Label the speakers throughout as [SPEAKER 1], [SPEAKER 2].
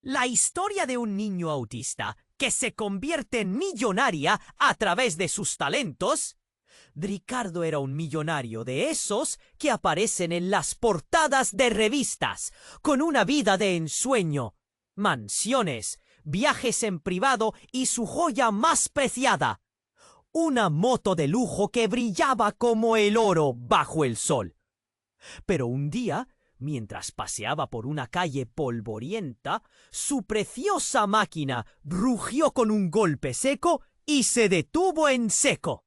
[SPEAKER 1] La historia de un niño autista que se convierte en millonaria a través de sus talentos. Ricardo era un millonario de esos que aparecen en las portadas de revistas, con una vida de ensueño, mansiones, viajes en privado y su joya más preciada, una moto de lujo que brillaba como el oro bajo el sol. Pero un día, mientras paseaba por una calle polvorienta, su preciosa máquina rugió con un golpe seco y se detuvo en seco.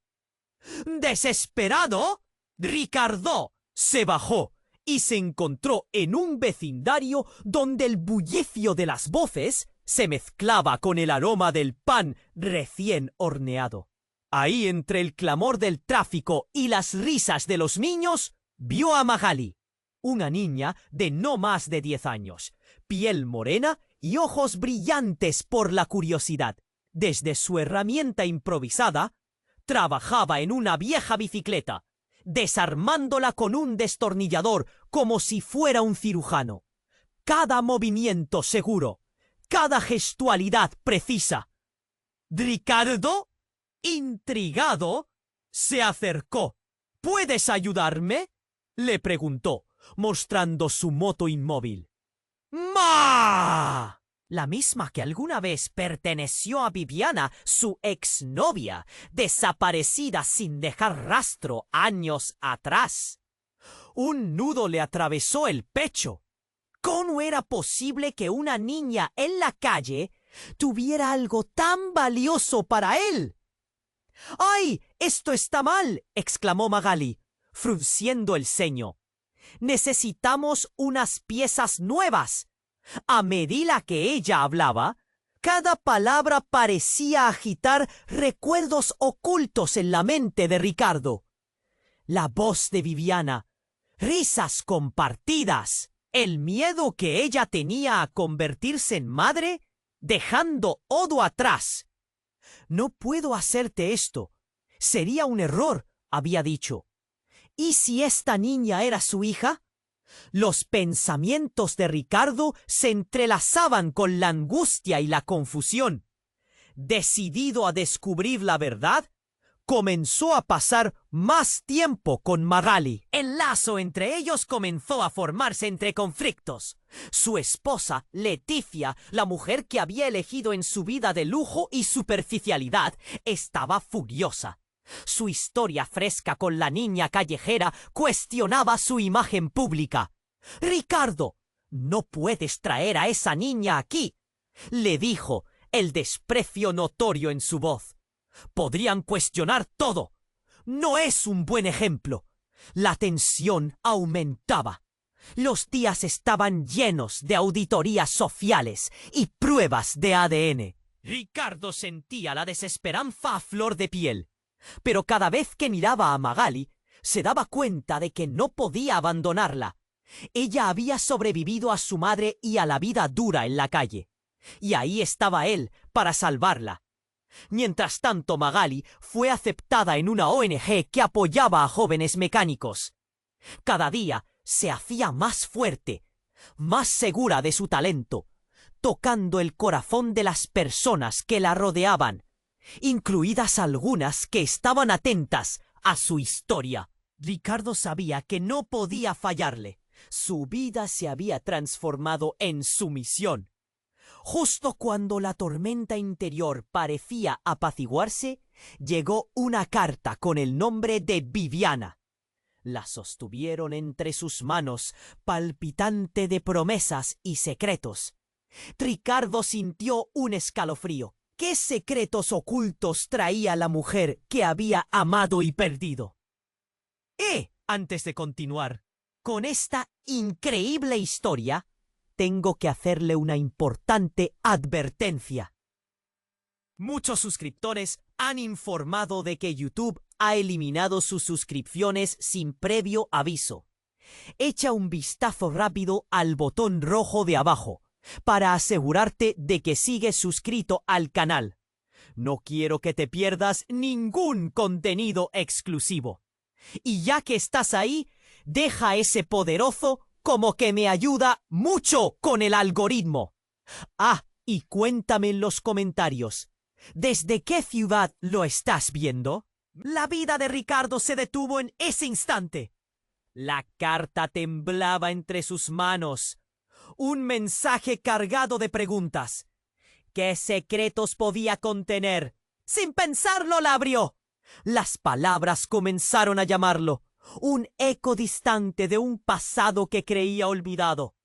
[SPEAKER 1] Desesperado, Ricardo se bajó y se encontró en un vecindario donde el bullicio de las voces se mezclaba con el aroma del pan recién horneado. Ahí, entre el clamor del tráfico y las risas de los niños, vio a Magali, una niña de no más de 10 años, piel morena y ojos brillantes por la curiosidad. Desde su herramienta improvisada, trabajaba en una vieja bicicleta, desarmándola con un destornillador como si fuera un cirujano. Cada movimiento seguro, cada gestualidad precisa. Ricardo, intrigado, se acercó. ¿Puedes ayudarme?, le preguntó, mostrando su moto inmóvil. ¡Ma! La misma que alguna vez perteneció a Viviana, su exnovia, desaparecida sin dejar rastro años atrás. Un nudo le atravesó el pecho. ¿Cómo era posible que una niña en la calle tuviera algo tan valioso para él? ¡Ay! ¡Esto está mal!, exclamó Magali, frunciendo el ceño. Necesitamos unas piezas nuevas. A medida que ella hablaba, cada palabra parecía agitar recuerdos ocultos en la mente de Ricardo. La voz de Viviana, risas compartidas, el miedo que ella tenía a convertirse en madre, dejando Odo atrás. No puedo hacerte esto. Sería un error, había dicho. ¿Y si esta niña era su hija? Los pensamientos de Ricardo se entrelazaban con la angustia y la confusión. Decidido a descubrir la verdad, comenzó a pasar más tiempo con Magali. El lazo entre ellos comenzó a formarse entre conflictos. Su esposa, Leticia, la mujer que había elegido en su vida de lujo y superficialidad, estaba furiosa. Su historia fresca con la niña callejera cuestionaba su imagen pública. «Ricardo, no puedes traer a esa niña aquí», le dijo, el desprecio notorio en su voz. «Podrían cuestionar todo. No es un buen ejemplo». La tensión aumentaba. Los días estaban llenos de auditorías sociales y pruebas de ADN. Ricardo sentía la desesperanza a flor de piel. Pero cada vez que miraba a Magali, se daba cuenta de que no podía abandonarla. Ella había sobrevivido a su madre y a la vida dura en la calle. Y ahí estaba él para salvarla. Mientras tanto, Magali fue aceptada en una ONG que apoyaba a jóvenes mecánicos. Cada día se hacía más fuerte, más segura de su talento, tocando el corazón de las personas que la rodeaban, incluidas algunas que estaban atentas a su historia. Ricardo sabía que no podía fallarle. Su vida se había transformado en su misión. Justo cuando la tormenta interior parecía apaciguarse, llegó una carta con el nombre de Viviana. La sostuvieron entre sus manos, palpitante de promesas y secretos. Ricardo sintió un escalofrío. ¿Qué secretos ocultos traía la mujer que había amado y perdido? Antes de continuar con esta increíble historia, tengo que hacerle una importante advertencia. Muchos suscriptores han informado de que YouTube ha eliminado sus suscripciones sin previo aviso. Echa un vistazo rápido al botón rojo de abajo para asegurarte de que sigues suscrito al canal. No quiero que te pierdas ningún contenido exclusivo. Y ya que estás ahí, deja ese poderoso como que me ayuda mucho con el algoritmo. Ah, y cuéntame en los comentarios, ¿desde qué ciudad lo estás viendo? La vida de Ricardo se detuvo en ese instante. La carta temblaba entre sus manos. Un mensaje cargado de preguntas. ¿Qué secretos podía contener? Sin pensarlo, la abrió. Las palabras comenzaron a llamarlo, un eco distante de un pasado que creía olvidado.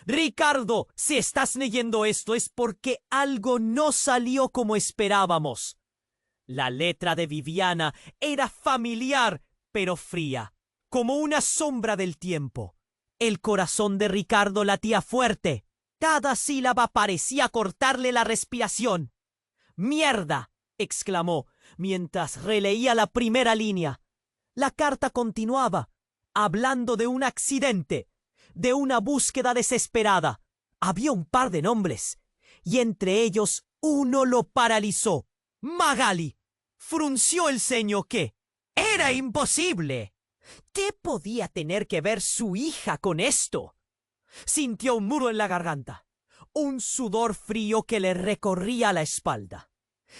[SPEAKER 1] Ricardo, si estás leyendo esto es porque algo no salió como esperábamos. La letra de Viviana era familiar, pero fría, como una sombra del tiempo. El corazón de Ricardo latía fuerte. Cada sílaba parecía cortarle la respiración. ¡Mierda!, exclamó, mientras releía la primera línea. La carta continuaba, hablando de un accidente, de una búsqueda desesperada. Había un par de nombres, y entre ellos uno lo paralizó. Magali. Frunció el ceño. ¿Qué? ¡Era imposible! ¿Qué podía tener que ver su hija con esto? Sintió un nudo en la garganta, un sudor frío que le recorría la espalda.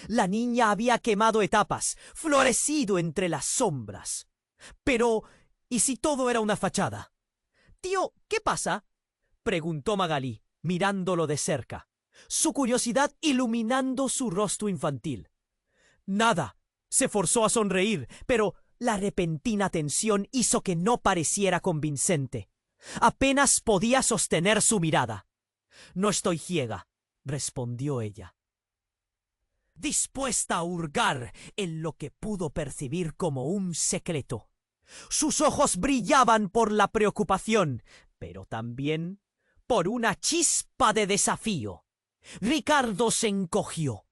[SPEAKER 1] La niña había quemado etapas, florecido entre las sombras. Pero, ¿y si todo era una fachada? Tío, ¿qué pasa?, preguntó Magali, mirándolo de cerca, su curiosidad iluminando su rostro infantil. Nada. Se forzó a sonreír, pero la repentina tensión hizo que no pareciera convincente. Apenas podía sostener su mirada. No estoy ciega, respondió ella, dispuesta a hurgar en lo que pudo percibir como un secreto. Sus ojos brillaban por la preocupación, pero también por una chispa de desafío. Ricardo se encogió.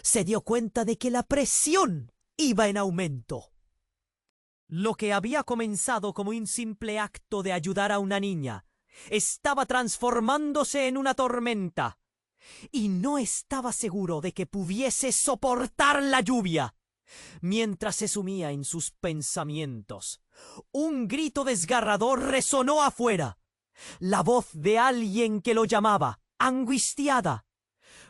[SPEAKER 1] Se dio cuenta de que la presión iba en aumento. Lo que había comenzado como un simple acto de ayudar a una niña estaba transformándose en una tormenta, y no estaba seguro de que pudiese soportar la lluvia. Mientras se sumía en sus pensamientos, un grito desgarrador resonó afuera. La voz de alguien que lo llamaba, angustiada.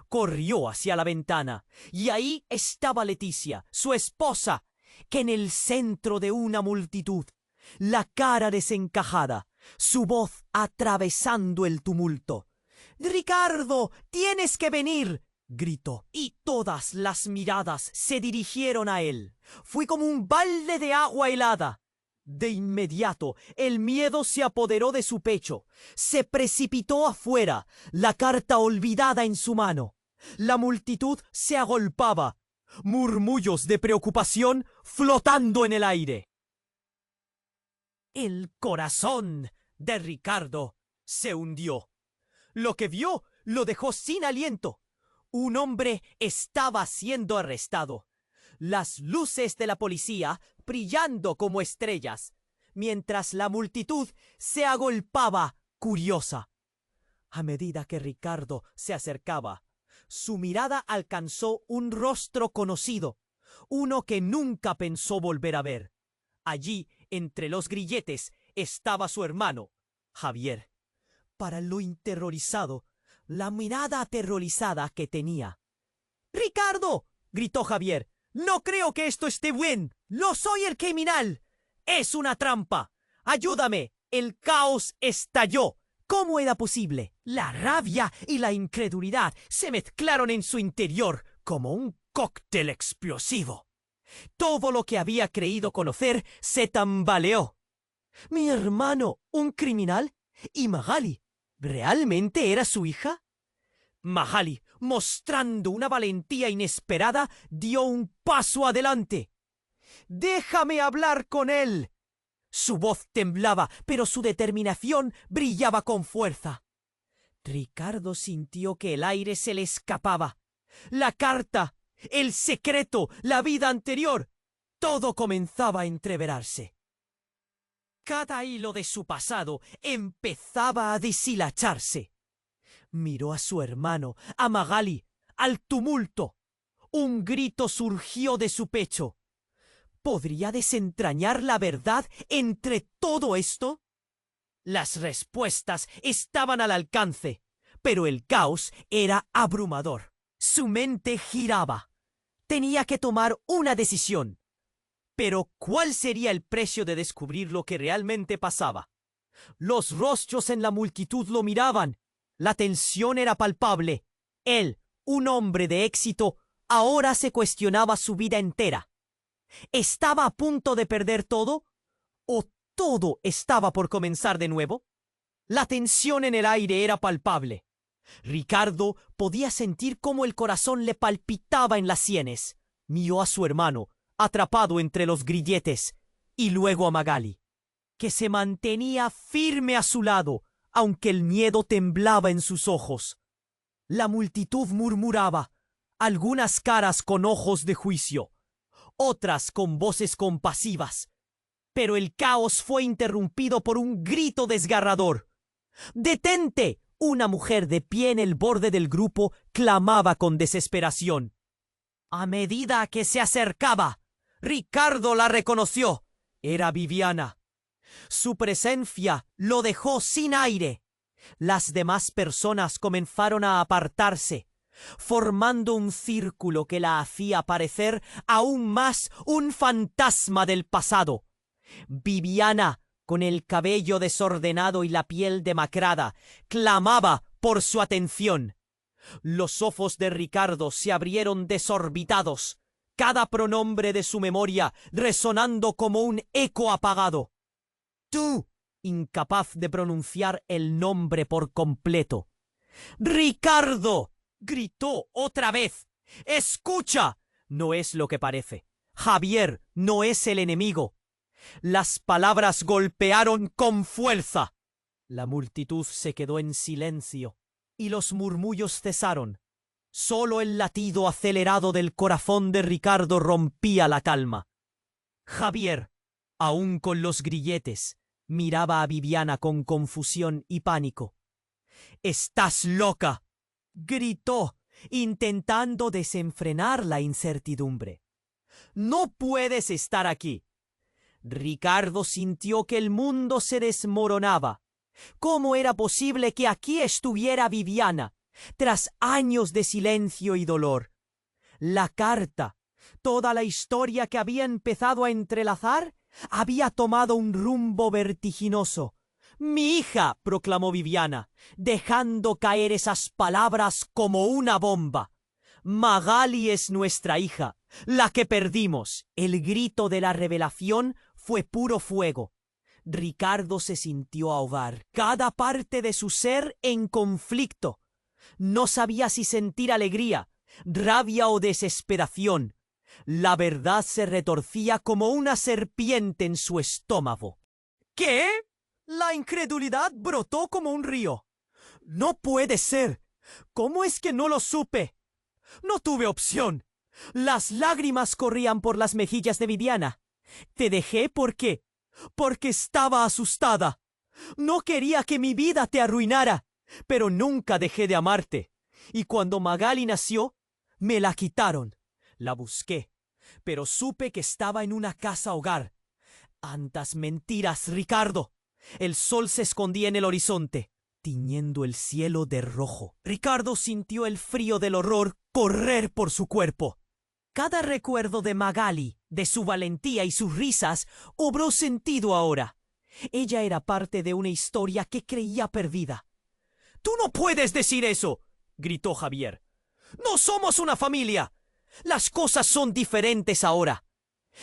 [SPEAKER 1] Corrió hacia la ventana, y ahí estaba Leticia, su esposa, que en el centro de una multitud, la cara desencajada, su voz atravesando el tumulto. «¡Ricardo, tienes que venir!», gritó, y todas las miradas se dirigieron a él. Fue como un balde de agua helada. De inmediato, el miedo se apoderó de su pecho. Se precipitó afuera, la carta olvidada en su mano. La multitud se agolpaba, murmullos de preocupación flotando en el aire. El corazón de Ricardo se hundió. Lo que vio lo dejó sin aliento. Un hombre estaba siendo arrestado. Las luces de la policía brillando como estrellas, mientras la multitud se agolpaba curiosa. A medida que Ricardo se acercaba, su mirada alcanzó un rostro conocido, uno que nunca pensó volver a ver. Allí, entre los grilletes, estaba su hermano, Javier. Para lo interiorizado, la mirada aterrorizada que tenía. «¡Ricardo!», gritó Javier. «No creo que esto esté bien. No soy el criminal. Es una trampa. Ayúdame». El caos estalló. ¿Cómo era posible? La rabia y la incredulidad se mezclaron en su interior como un cóctel explosivo. Todo lo que había creído conocer se tambaleó. ¿Mi hermano un criminal? ¿Y Magali realmente era su hija? Magali, mostrando una valentía inesperada, dio un paso adelante. «¡Déjame hablar con él!». Su voz temblaba, pero su determinación brillaba con fuerza. Ricardo sintió que el aire se le escapaba. La carta, el secreto, la vida anterior, todo comenzaba a entreverarse. Cada hilo de su pasado empezaba a deshilacharse. Miró a su hermano, a Magali, al tumulto. Un grito surgió de su pecho. ¿Podría desentrañar la verdad entre todo esto? Las respuestas estaban al alcance. Pero el caos era abrumador. Su mente giraba. Tenía que tomar una decisión. Pero, ¿cuál sería el precio de descubrir lo que realmente pasaba? Los rostros en la multitud lo miraban. La tensión era palpable. Él, un hombre de éxito, ahora se cuestionaba su vida entera. ¿Estaba a punto de perder todo? ¿O todo estaba por comenzar de nuevo? La tensión en el aire era palpable. Ricardo podía sentir cómo el corazón le palpitaba en las sienes. Miró a su hermano, atrapado entre los grilletes, y luego a Magali, que se mantenía firme a su lado, aunque el miedo temblaba en sus ojos. La multitud murmuraba, algunas caras con ojos de juicio, otras con voces compasivas. Pero el caos fue interrumpido por un grito desgarrador. ¡Detente! Una mujer de pie en el borde del grupo clamaba con desesperación. A medida que se acercaba, Ricardo la reconoció. Era Viviana. Su presencia lo dejó sin aire. Las demás personas comenzaron a apartarse, formando un círculo que la hacía parecer aún más un fantasma del pasado. Viviana, con el cabello desordenado y la piel demacrada, clamaba por su atención. Los ojos de Ricardo se abrieron desorbitados, cada pronombre de su memoria resonando como un eco apagado. ¡Tú! Incapaz de pronunciar el nombre por completo. ¡Ricardo! Gritó otra vez. ¡Escucha! No es lo que parece. Javier no es el enemigo. Las palabras golpearon con fuerza. La multitud se quedó en silencio y los murmullos cesaron. Solo el latido acelerado del corazón de Ricardo rompía la calma. Javier, aún con los grilletes, miraba a Viviana con confusión y pánico. «¡Estás loca!», gritó, intentando desenfrenar la incertidumbre. «¡No puedes estar aquí!». Ricardo sintió que el mundo se desmoronaba. ¿Cómo era posible que aquí estuviera Viviana, tras años de silencio y dolor? La carta, toda la historia que había empezado a entrelazar, había tomado un rumbo vertiginoso. «Mi hija», proclamó Viviana, dejando caer esas palabras como una bomba. «Magali es nuestra hija, la que perdimos». El grito de la revelación fue puro fuego. Ricardo se sintió ahogar, cada parte de su ser en conflicto. No sabía si sentir alegría, rabia o desesperación. La verdad se retorcía como una serpiente en su estómago. ¿Qué? La incredulidad brotó como un río. «No puede ser. ¿Cómo es que no lo supe? No tuve opción». Las lágrimas corrían por las mejillas de Viviana. «Te dejé porque estaba asustada. No quería que mi vida te arruinara, pero nunca dejé de amarte. Y cuando Magali nació, me la quitaron. La busqué, pero supe que estaba en una casa hogar». «¡Tantas mentiras, Ricardo!». El sol se escondía en el horizonte, tiñendo el cielo de rojo. Ricardo sintió el frío del horror correr por su cuerpo. Cada recuerdo de Magali, de su valentía y sus risas, obró sentido ahora. Ella era parte de una historia que creía perdida. «¡Tú no puedes decir eso!», gritó Javier. «¡No somos una familia! Las cosas son diferentes ahora».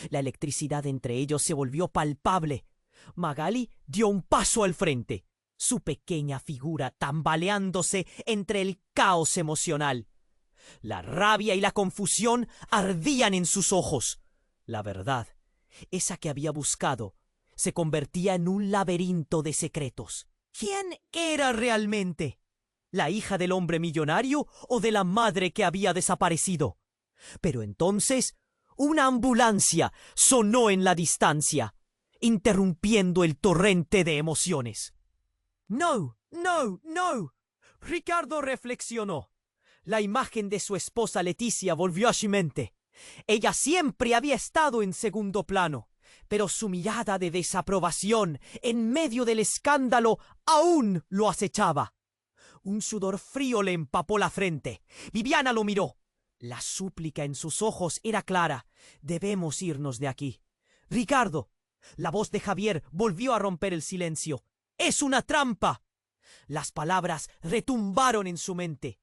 [SPEAKER 1] La electricidad entre ellos se volvió palpable. Magali dio un paso al frente, su pequeña figura tambaleándose entre el caos emocional. La rabia y la confusión ardían en sus ojos. La verdad, esa que había buscado, se convertía en un laberinto de secretos. ¿Quién era realmente? ¿La hija del hombre millonario o de la madre que había desaparecido? Pero entonces, una ambulancia sonó en la distancia, interrumpiendo el torrente de emociones. «No, no, no». Ricardo reflexionó. La imagen de su esposa Leticia volvió a su mente. Ella siempre había estado en segundo plano, pero su mirada de desaprobación en medio del escándalo aún lo acechaba. Un sudor frío le empapó la frente. Viviana lo miró. La súplica en sus ojos era clara. Debemos irnos de aquí. Ricardo. La voz de Javier volvió a romper el silencio. ¡Es una trampa! Las palabras retumbaron en su mente.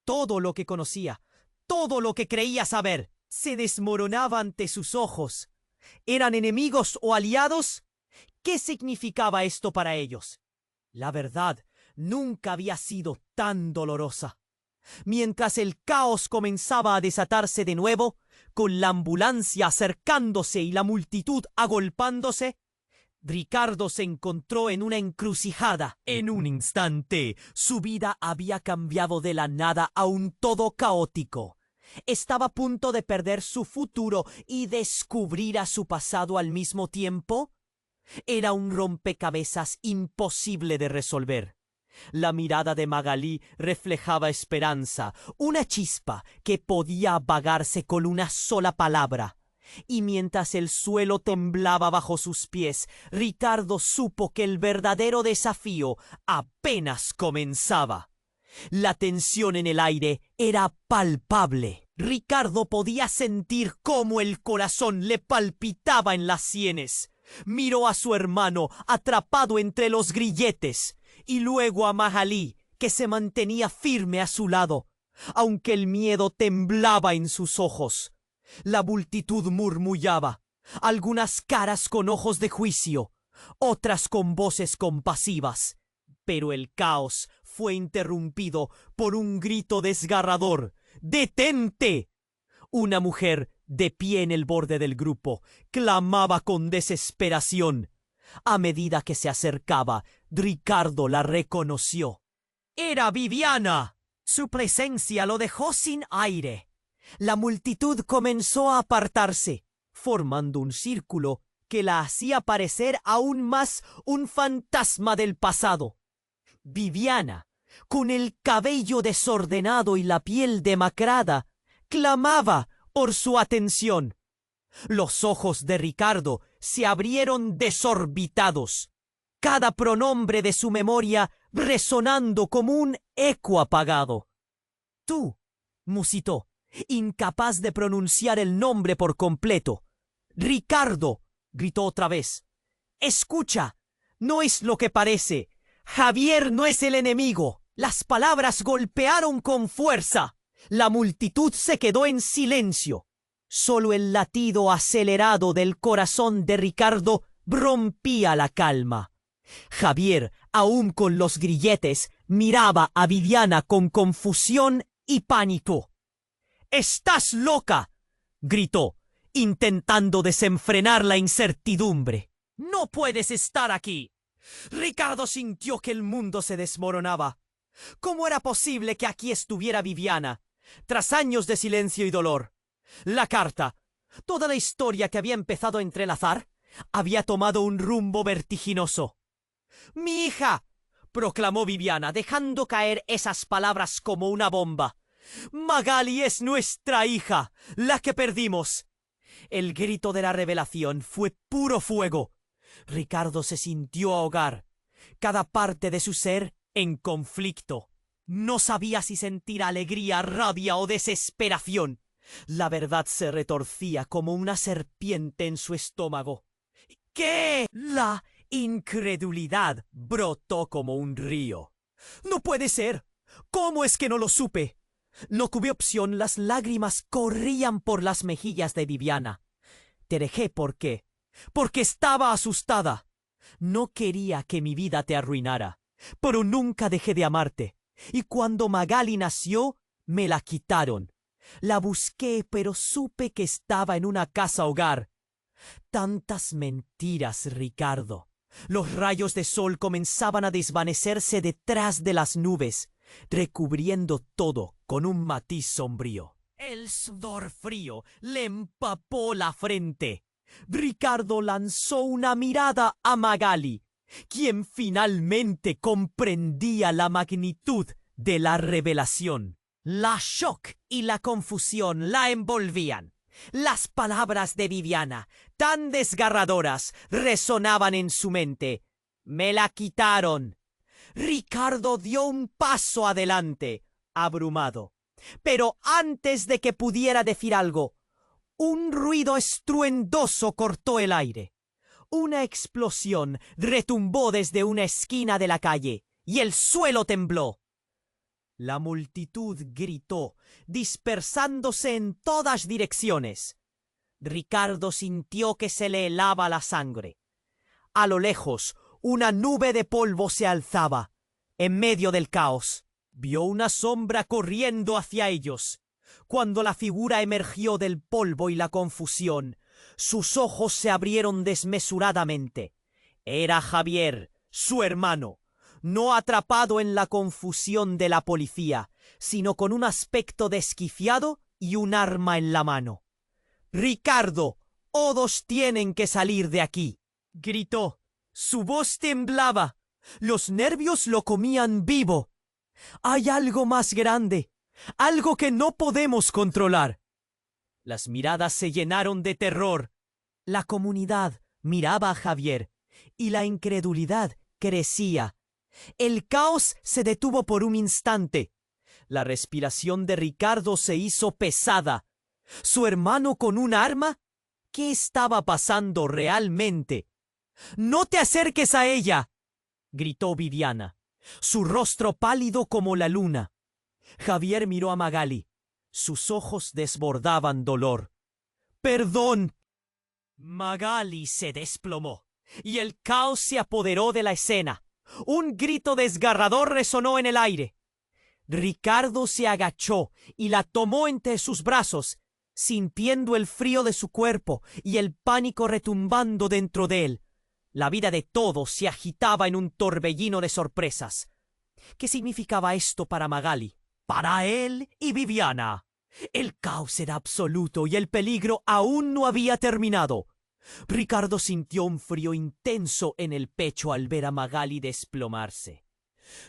[SPEAKER 1] Todo lo que conocía, todo lo que creía saber, se desmoronaba ante sus ojos. ¿Eran enemigos o aliados? ¿Qué significaba esto para ellos? La verdad nunca había sido tan dolorosa. Mientras el caos comenzaba a desatarse de nuevo, con la ambulancia acercándose y la multitud agolpándose, Ricardo se encontró en una encrucijada. En un instante, su vida había cambiado de la nada a un todo caótico. ¿Estaba a punto de perder su futuro y descubrir a su pasado al mismo tiempo? Era un rompecabezas imposible de resolver. La mirada de Magalí reflejaba esperanza, una chispa que podía apagarse con una sola palabra. Y mientras el suelo temblaba bajo sus pies, Ricardo supo que el verdadero desafío apenas comenzaba. La tensión en el aire era palpable. Ricardo podía sentir cómo el corazón le palpitaba en las sienes. Miró a su hermano atrapado entre los grilletes y luego a Magalí, que se mantenía firme a su lado, aunque el miedo temblaba en sus ojos. La multitud murmullaba, algunas caras con ojos de juicio, otras con voces compasivas, pero el caos fue interrumpido por un grito desgarrador. ¡Detente! Una mujer, de pie en el borde del grupo, clamaba con desesperación. A medida que se acercaba, Ricardo la reconoció. ¡Era Viviana! Su presencia lo dejó sin aire. La multitud comenzó a apartarse, formando un círculo que la hacía parecer aún más un fantasma del pasado. Viviana, con el cabello desordenado y la piel demacrada, clamaba por su atención. Los ojos de Ricardo se abrieron desorbitados, cada pronombre de su memoria resonando como un eco apagado. «Tú», musitó, incapaz de pronunciar el nombre por completo. «Ricardo», gritó otra vez. «Escucha, no es lo que parece. Javier no es el enemigo». Las palabras golpearon con fuerza. La multitud se quedó en silencio. Solo el latido acelerado del corazón de Ricardo rompía la calma. Javier, aún con los grilletes, miraba a Viviana con confusión y pánico. «¡Estás loca!», gritó, intentando desenfrenar la incertidumbre. «No puedes estar aquí». Ricardo sintió que el mundo se desmoronaba. ¿Cómo era posible que aquí estuviera Viviana, tras años de silencio y dolor? La carta, toda la historia que había empezado a entrelazar, había tomado un rumbo vertiginoso. «¡Mi hija!», proclamó Viviana, dejando caer esas palabras como una bomba. «Magali es nuestra hija, la que perdimos». El grito de la revelación fue puro fuego. Ricardo se sintió ahogar, cada parte de su ser en conflicto. No sabía si sentir alegría, rabia o desesperación. La verdad se retorcía como una serpiente en su estómago. ¿Qué? La incredulidad brotó como un río. «¡No puede ser! ¿Cómo es que no lo supe?». No tuve opción, las lágrimas corrían por las mejillas de Viviana. Te dejé, ¿por qué? Porque estaba asustada. No quería que mi vida te arruinara, pero nunca dejé de amarte. Y cuando Magali nació, me la quitaron. La busqué, pero supe que estaba en una casa hogar. Tantas mentiras, Ricardo. Los rayos de sol comenzaban a desvanecerse detrás de las nubes, recubriendo todo con un matiz sombrío. El sudor frío le empapó la frente. Ricardo lanzó una mirada a Magali, quien finalmente comprendía la magnitud de la revelación. La shock y la confusión la envolvían. Las palabras de Viviana, tan desgarradoras, resonaban en su mente. «Me la quitaron». Ricardo dio un paso adelante, abrumado. Pero antes de que pudiera decir algo, un ruido estruendoso cortó el aire. Una explosión retumbó desde una esquina de la calle y el suelo tembló. La multitud gritó, dispersándose en todas direcciones. Ricardo sintió que se le helaba la sangre. A lo lejos, una nube de polvo se alzaba. En medio del caos, vio una sombra corriendo hacia ellos. Cuando la figura emergió del polvo y la confusión, sus ojos se abrieron desmesuradamente. Era Javier, su hermano, no atrapado en la confusión de la policía, sino con un aspecto desquiciado y un arma en la mano. «Ricardo, todos tienen que salir de aquí», gritó. Su voz temblaba. Los nervios lo comían vivo. «Hay algo más grande, algo que no podemos controlar». Las miradas se llenaron de terror. La comunidad miraba a Javier y la incredulidad crecía. El caos se detuvo por un instante. La respiración de Ricardo se hizo pesada. ¿Su hermano con un arma? ¿Qué estaba pasando realmente? «¡No te acerques a ella!», gritó Viviana, su rostro pálido como la luna. Javier miró a Magali. Sus ojos desbordaban dolor. «¡Perdón!». Magali se desplomó y el caos se apoderó de la escena. Un grito desgarrador resonó en el aire. Ricardo se agachó y la tomó entre sus brazos, sintiendo el frío de su cuerpo y el pánico retumbando dentro de él. La vida de todos se agitaba en un torbellino de sorpresas. ¿Qué significaba esto para Magali? Para él y Viviana. El caos era absoluto y el peligro aún no había terminado. Ricardo sintió un frío intenso en el pecho al ver a Magali desplomarse.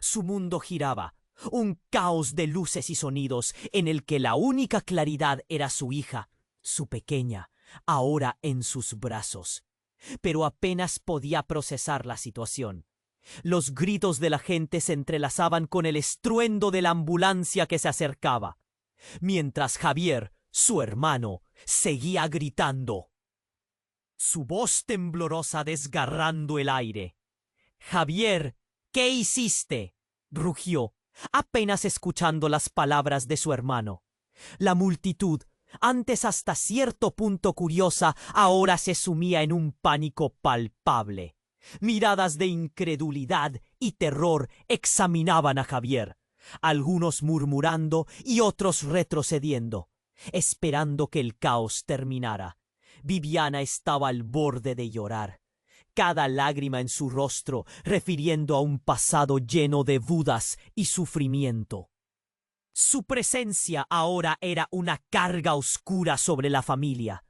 [SPEAKER 1] Su mundo giraba, un caos de luces y sonidos en el que la única claridad era su hija, su pequeña, ahora en sus brazos. Pero apenas podía procesar la situación. Los gritos de la gente se entrelazaban con el estruendo de la ambulancia que se acercaba, mientras Javier, su hermano, seguía gritando, su voz temblorosa desgarrando el aire. «Javier, ¿qué hiciste?», rugió, apenas escuchando las palabras de su hermano. La multitud, antes hasta cierto punto curiosa, ahora se sumía en un pánico palpable. Miradas de incredulidad y terror examinaban a Javier, algunos murmurando y otros retrocediendo, esperando que el caos terminara. Viviana estaba al borde de llorar, cada lágrima en su rostro refiriendo a un pasado lleno de dudas y sufrimiento. Su presencia ahora era una carga oscura sobre la familia,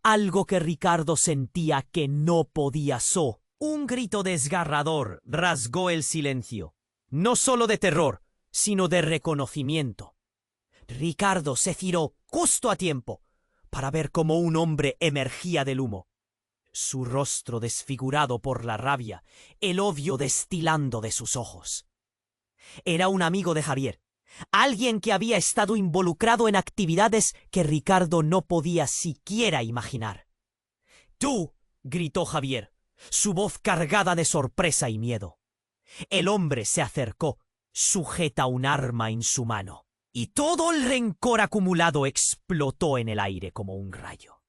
[SPEAKER 1] algo que Ricardo sentía que no podía so. Un grito desgarrador rasgó el silencio, no solo de terror, sino de reconocimiento. Ricardo se giró justo a tiempo para ver cómo un hombre emergía del humo, su rostro desfigurado por la rabia, el odio destilando de sus ojos. Era un amigo de Javier, alguien que había estado involucrado en actividades que Ricardo no podía siquiera imaginar. «¡Tú!», gritó Javier, su voz cargada de sorpresa y miedo. El hombre se acercó, sujeta un arma en su mano, y todo el rencor acumulado explotó en el aire como un rayo.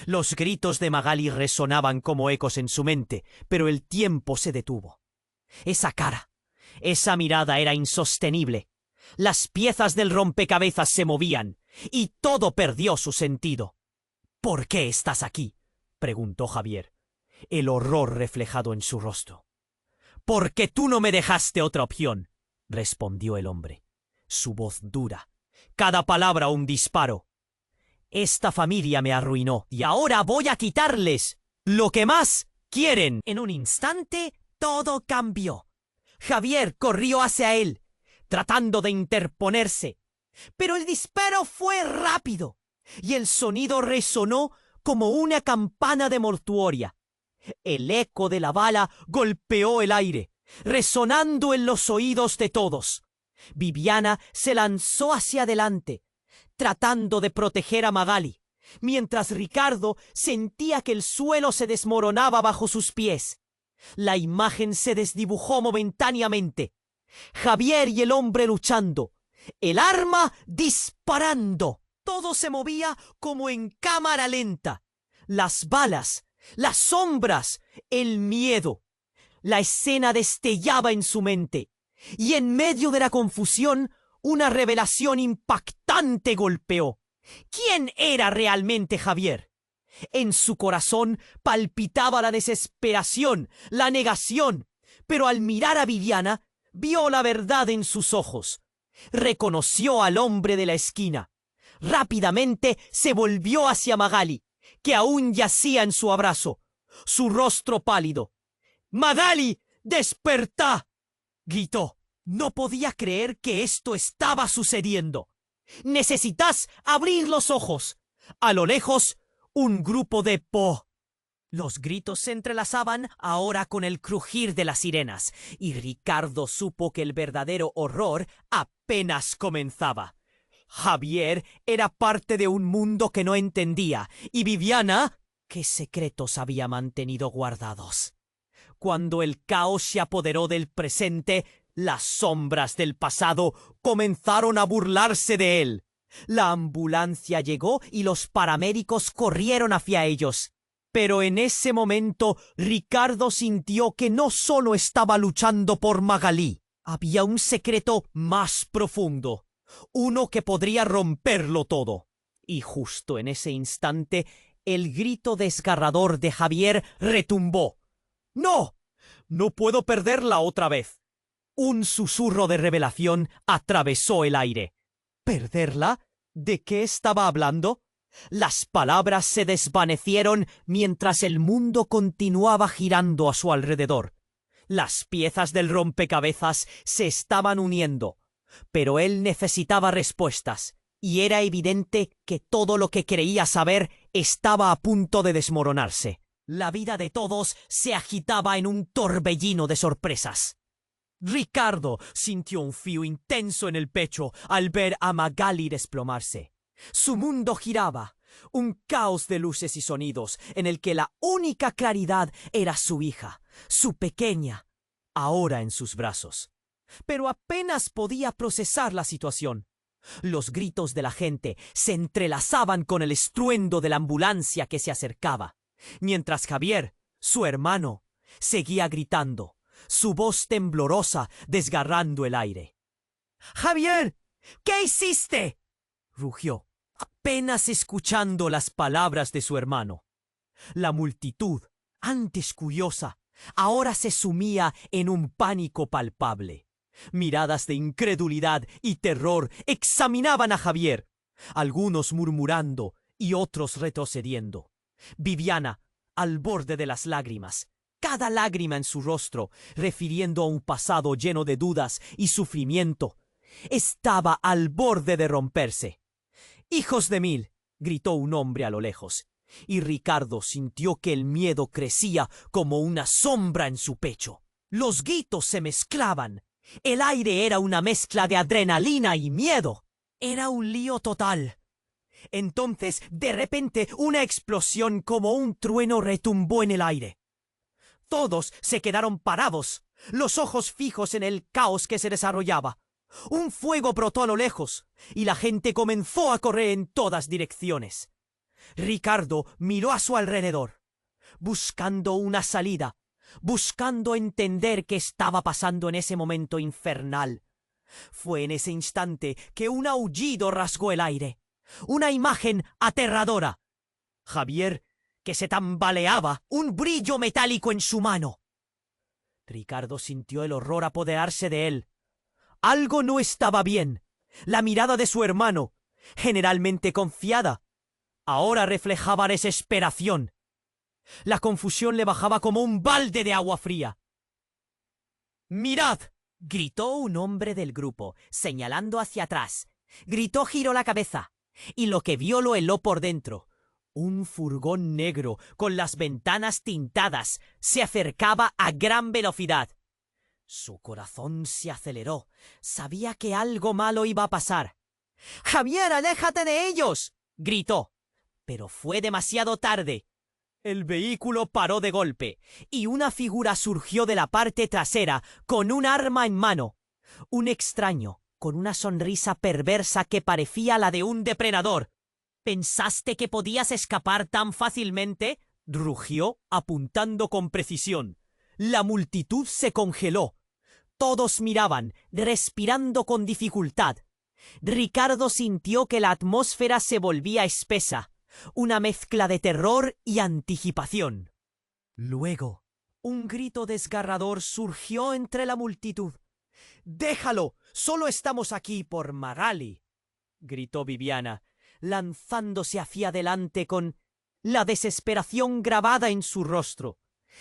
[SPEAKER 1] Los gritos de Magali resonaban como ecos en su mente, pero el tiempo se detuvo. Esa cara, esa mirada era insostenible. Las piezas del rompecabezas se movían, y todo perdió su sentido. «¿Por qué estás aquí?», preguntó Javier, el horror reflejado en su rostro. «Porque tú no me dejaste otra opción», respondió el hombre, su voz dura, cada palabra un disparo. «Esta familia me arruinó y ahora voy a quitarles lo que más quieren». En un instante todo cambió. Javier corrió hacia él, tratando de interponerse, pero el disparo fue rápido y el sonido resonó como una campana de mortuoria. El eco de la bala golpeó el aire, resonando en los oídos de todos. Viviana se lanzó hacia adelante, tratando de proteger a Magali, mientras Ricardo sentía que el suelo se desmoronaba bajo sus pies. La imagen se desdibujó momentáneamente. Javier y el hombre luchando, el arma disparando. Todo se movía como en cámara lenta. Las balas, las sombras, el miedo. La escena destellaba en su mente, y en medio de la confusión, una revelación impactante golpeó. ¿Quién era realmente Javier? En su corazón palpitaba la desesperación, la negación, pero al mirar a Viviana, vio la verdad en sus ojos. Reconoció al hombre de la esquina. Rápidamente se volvió hacia Magali, que aún yacía en su abrazo, su rostro pálido. «¡Magali, despertá!», gritó. No podía creer que esto estaba sucediendo. «Necesitas abrir los ojos». A lo lejos, un grupo de po. Los gritos se entrelazaban ahora con el crujir de las sirenas, y Ricardo supo que el verdadero horror apenas comenzaba. Javier era parte de un mundo que no entendía, y Viviana, ¿qué secretos había mantenido guardados? Cuando el caos se apoderó del presente, las sombras del pasado comenzaron a burlarse de él. La ambulancia llegó y los paramédicos corrieron hacia ellos. Pero en ese momento Ricardo sintió que no solo estaba luchando por Magali. Había un secreto más profundo, uno que podría romperlo todo. Y justo en ese instante, el grito desgarrador de Javier retumbó. «¡No! ¡No puedo perderla otra vez!». Un susurro de revelación atravesó el aire. ¿Perderla? ¿De qué estaba hablando? Las palabras se desvanecieron mientras el mundo continuaba girando a su alrededor. Las piezas del rompecabezas se estaban uniendo, pero él necesitaba respuestas, y era evidente que todo lo que creía saber estaba a punto de desmoronarse. La vida de todos se agitaba en un torbellino de sorpresas. Ricardo sintió un frío intenso en el pecho al ver a Magali desplomarse. Su mundo giraba, un caos de luces y sonidos en el que la única claridad era su hija, su pequeña, ahora en sus brazos. Pero apenas podía procesar la situación. Los gritos de la gente se entrelazaban con el estruendo de la ambulancia que se acercaba, mientras Javier, su hermano, seguía gritando, su voz temblorosa desgarrando el aire. «¡Javier! ¿Qué hiciste?», rugió, apenas escuchando las palabras de su hermano. La multitud, antes curiosa, ahora se sumía en un pánico palpable. Miradas de incredulidad y terror examinaban a Javier, algunos murmurando y otros retrocediendo. Viviana, al borde de las lágrimas, cada lágrima en su rostro refiriendo a un pasado lleno de dudas y sufrimiento, estaba al borde de romperse. «¡Hijos de mil!», gritó un hombre a lo lejos, y Ricardo sintió que el miedo crecía como una sombra en su pecho. Los gritos se mezclaban. El aire era una mezcla de adrenalina y miedo. Era un lío total. Entonces, de repente, una explosión como un trueno retumbó en el aire. Todos se quedaron parados, los ojos fijos en el caos que se desarrollaba. Un fuego brotó a lo lejos, y la gente comenzó a correr en todas direcciones. Ricardo miró a su alrededor, buscando una salida, buscando entender qué estaba pasando en ese momento infernal. Fue en ese instante que un aullido rasgó el aire, una imagen aterradora. Javier, que se tambaleaba, un brillo metálico en su mano. Ricardo sintió el horror apoderarse de él. Algo no estaba bien. La mirada de su hermano, generalmente confiada, ahora reflejaba desesperación. La confusión le bajaba como un balde de agua fría. «¡Mirad!», gritó un hombre del grupo, señalando hacia atrás. Gritó, giró la cabeza, y lo que vio lo heló por dentro. Un furgón negro, con las ventanas tintadas, se acercaba a gran velocidad. Su corazón se aceleró. Sabía que algo malo iba a pasar. —¡Javier, aléjate de ellos! —gritó. Pero fue demasiado tarde. El vehículo paró de golpe, y una figura surgió de la parte trasera con un arma en mano. Un extraño, con una sonrisa perversa que parecía la de un depredador. —¿Pensaste que podías escapar tan fácilmente? —rugió, apuntando con precisión. La multitud se congeló. Todos miraban, respirando con dificultad. Ricardo sintió que la atmósfera se volvía espesa, una mezcla de terror y anticipación. Luego, un grito desgarrador surgió entre la multitud. —¡Déjalo! ¡Solo estamos aquí por Magali! —gritó Viviana, lanzándose hacia adelante con la desesperación grabada en su rostro.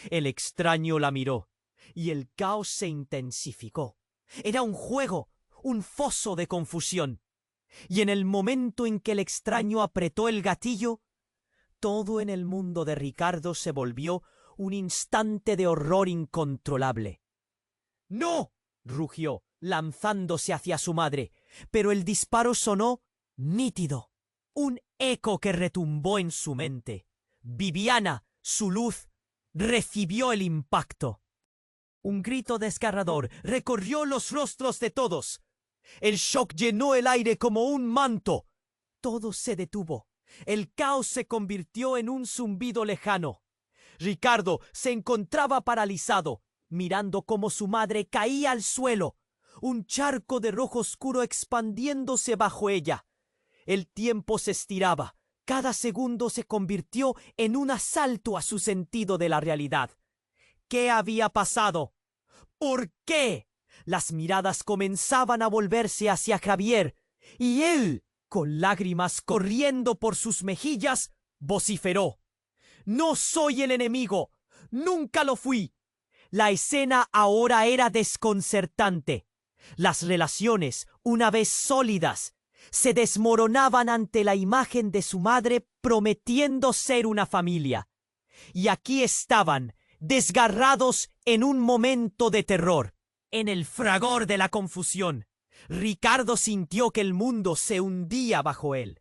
[SPEAKER 1] El extraño la miró, y el caos se intensificó. Era un juego, un foso de confusión. Y en el momento en que el extraño apretó el gatillo, todo en el mundo de Ricardo se volvió un instante de horror incontrolable. —¡No! —rugió, lanzándose hacia su madre, pero el disparo sonó nítido, un eco que retumbó en su mente. Viviana, su luz, recibió el impacto. Un grito desgarrador recorrió los rostros de todos. El shock llenó el aire como un manto. Todo se detuvo. El caos se convirtió en un zumbido lejano. Ricardo se encontraba paralizado, mirando cómo su madre caía al suelo, un charco de rojo oscuro expandiéndose bajo ella. El tiempo se estiraba. Cada segundo se convirtió en un asalto a su sentido de la realidad. ¿Qué había pasado? ¿Por qué? Las miradas comenzaban a volverse hacia Javier, y él, con lágrimas corriendo por sus mejillas, vociferó: «No soy el enemigo. Nunca lo fui». La escena ahora era desconcertante. Las relaciones, una vez sólidas, se desmoronaban ante la imagen de su madre prometiendo ser una familia. Y aquí estaban, desgarrados en un momento de terror. En el fragor de la confusión, Ricardo sintió que el mundo se hundía bajo él.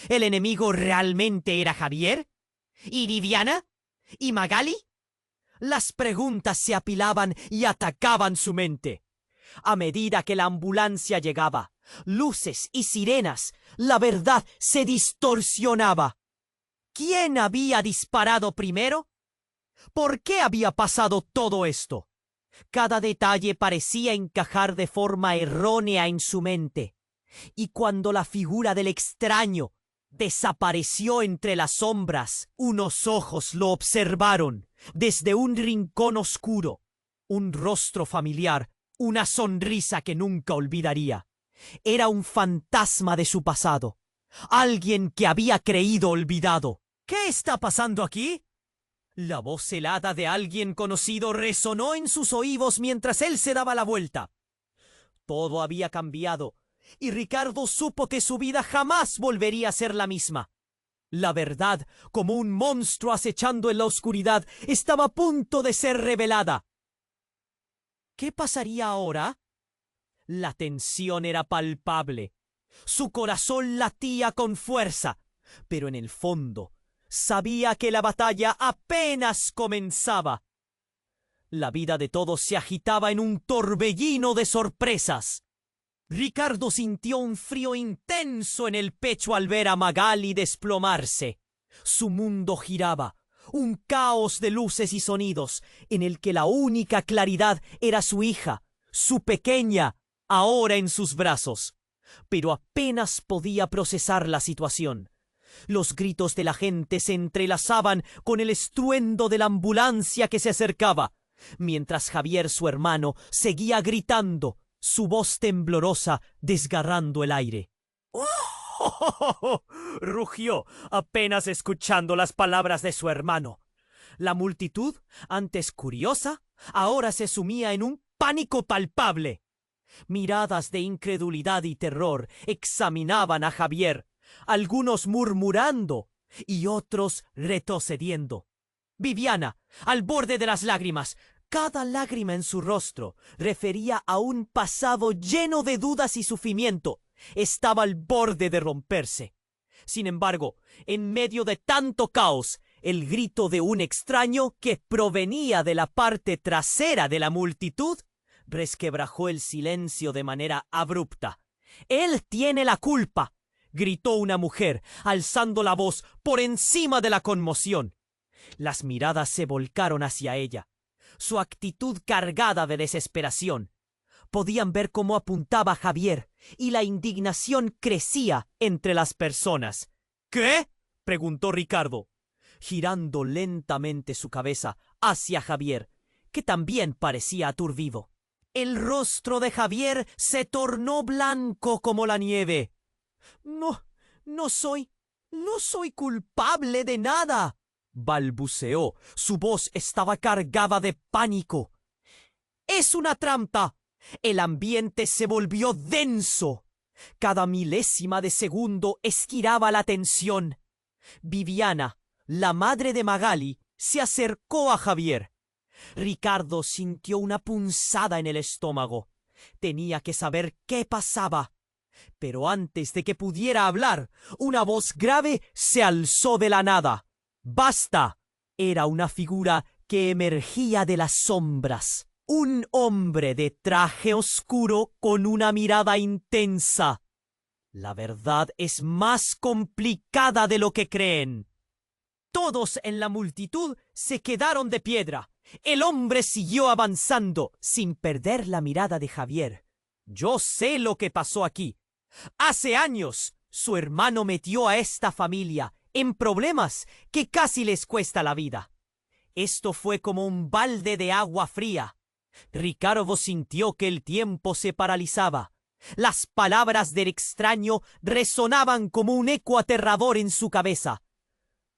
[SPEAKER 1] ¿El enemigo realmente era Javier? ¿Y Viviana? ¿Y Magali? Las preguntas se apilaban y atacaban su mente. A medida que la ambulancia llegaba, luces y sirenas, la verdad se distorsionaba. ¿Quién había disparado primero? ¿Por qué había pasado todo esto? Cada detalle parecía encajar de forma errónea en su mente. Y cuando la figura del extraño desapareció entre las sombras, unos ojos lo observaron desde un rincón oscuro. Un rostro familiar, una sonrisa que nunca olvidaría. Era un fantasma de su pasado. Alguien que había creído olvidado. ¿Qué está pasando aquí? La voz helada de alguien conocido resonó en sus oídos mientras él se daba la vuelta. Todo había cambiado, y Ricardo supo que su vida jamás volvería a ser la misma. La verdad, como un monstruo acechando en la oscuridad, estaba a punto de ser revelada. ¿Qué pasaría ahora? La tensión era palpable. Su corazón latía con fuerza, pero en el fondo sabía que la batalla apenas comenzaba. La vida de todos se agitaba en un torbellino de sorpresas. Ricardo sintió un frío intenso en el pecho al ver a Magali desplomarse. Su mundo giraba, un caos de luces y sonidos, en el que la única claridad era su hija, su pequeña, ahora en sus brazos. Pero apenas podía procesar la situación. Los gritos de la gente se entrelazaban con el estruendo de la ambulancia que se acercaba, mientras Javier, su hermano, seguía gritando, su voz temblorosa desgarrando el aire. ¡Oh! Rugió, apenas escuchando las palabras de su hermano. La multitud, antes curiosa, ahora se sumía en un pánico palpable. Miradas de incredulidad y terror examinaban a Javier, algunos murmurando y otros retrocediendo. Viviana, al borde de las lágrimas, Cada lágrima en su rostro refería a un pasado lleno de dudas y sufrimiento. Estaba al borde de romperse. Sin embargo, en medio de tanto caos, el grito de un extraño que provenía de la parte trasera de la multitud resquebrajó el silencio de manera abrupta. «Él tiene la culpa», gritó una mujer, alzando la voz por encima de la conmoción. Las miradas se volcaron hacia ella, su actitud cargada de desesperación. Podían ver cómo apuntaba a Javier, y la indignación crecía entre las personas. «¿Qué?», preguntó Ricardo, girando lentamente su cabeza hacia Javier, que también parecía aturdido. El rostro de Javier se tornó blanco como la nieve. No soy culpable de nada», balbuceó. Su voz estaba cargada de pánico. «Es una trampa». El ambiente se volvió denso. Cada milésima de segundo estiraba la tensión. Viviana, la madre de Magali, se acercó a Javier. Ricardo sintió una punzada en el estómago. Tenía que saber qué pasaba. Pero antes de que pudiera hablar, una voz grave se alzó de la nada. «¡Basta!». Era una figura que emergía de las sombras. Un hombre de traje oscuro con una mirada intensa. La verdad es más complicada de lo que creen. Todos en la multitud se quedaron de piedra. El hombre siguió avanzando, sin perder la mirada de Javier. «Yo sé lo que pasó aquí. Hace años, su hermano metió a esta familia en problemas que casi les cuesta la vida. Esto fue como un balde de agua fría». Ricardo sintió que el tiempo se paralizaba. Las palabras del extraño resonaban como un eco aterrador en su cabeza.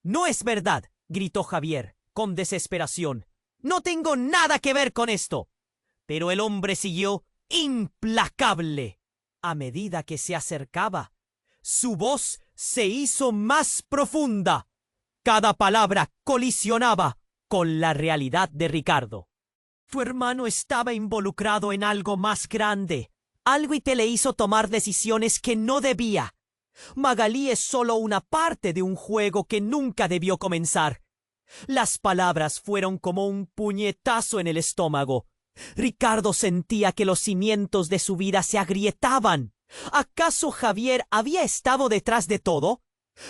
[SPEAKER 1] «No es verdad», gritó Javier, con desesperación. «No tengo nada que ver con esto». Pero el hombre siguió implacable. A medida que se acercaba, su voz se hizo más profunda. Cada palabra colisionaba con la realidad de Ricardo. «Tu hermano estaba involucrado en algo más grande. Algo y te le hizo tomar decisiones que no debía. Magali es solo una parte de un juego que nunca debió comenzar». Las palabras fueron como un puñetazo en el estómago. Ricardo sentía que los cimientos de su vida se agrietaban. ¿Acaso Javier había estado detrás de todo?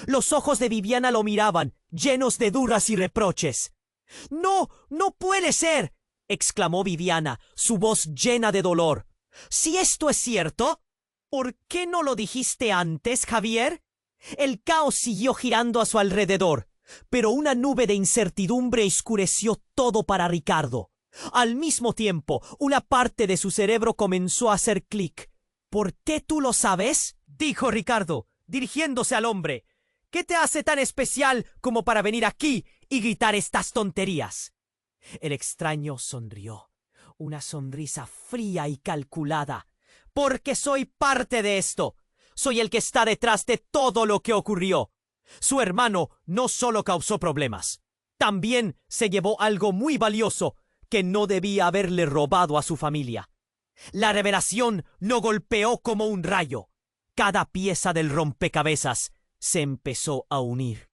[SPEAKER 1] Los ojos de Viviana lo miraban, llenos de dudas y reproches. «¡No, no puede ser!», exclamó Viviana, su voz llena de dolor. «Si esto es cierto, ¿por qué no lo dijiste antes, Javier?». El caos siguió girando a su alrededor, pero una nube de incertidumbre oscureció todo para Ricardo. Al mismo tiempo, una parte de su cerebro comenzó a hacer clic. «¿Por qué tú lo sabes?», dijo Ricardo, dirigiéndose al hombre. «¿Qué te hace tan especial como para venir aquí y gritar estas tonterías?». El extraño sonrió, una sonrisa fría y calculada. «Porque soy parte de esto. Soy el que está detrás de todo lo que ocurrió. Su hermano no solo causó problemas, también se llevó algo muy valioso que no debía haberle robado a su familia. La revelación lo golpeó como un rayo. Cada pieza del rompecabezas se empezó a unir.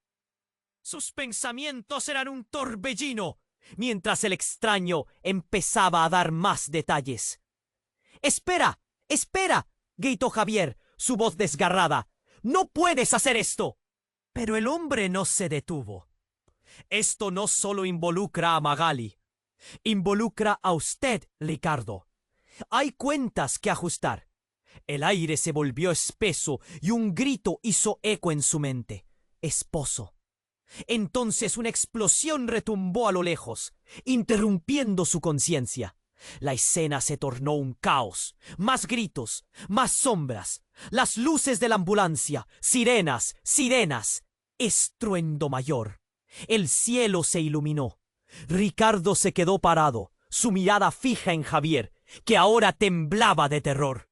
[SPEAKER 1] Sus pensamientos eran un torbellino, mientras el extraño empezaba a dar más detalles. «¡Espera! ¡Espera!», gritó Javier, su voz desgarrada. «¡No puedes hacer esto!». Pero el hombre no se detuvo. «Esto no solo involucra a Magali. Involucra a usted, Ricardo. Hay cuentas que ajustar». El aire se volvió espeso y un grito hizo eco en su mente. «Esposo». Entonces una explosión retumbó a lo lejos, interrumpiendo su conciencia. La escena se tornó un caos. Más gritos, más sombras, las luces de la ambulancia, sirenas, estruendo mayor. El cielo se iluminó. Ricardo se quedó parado, su mirada fija en Javier, que ahora temblaba de terror.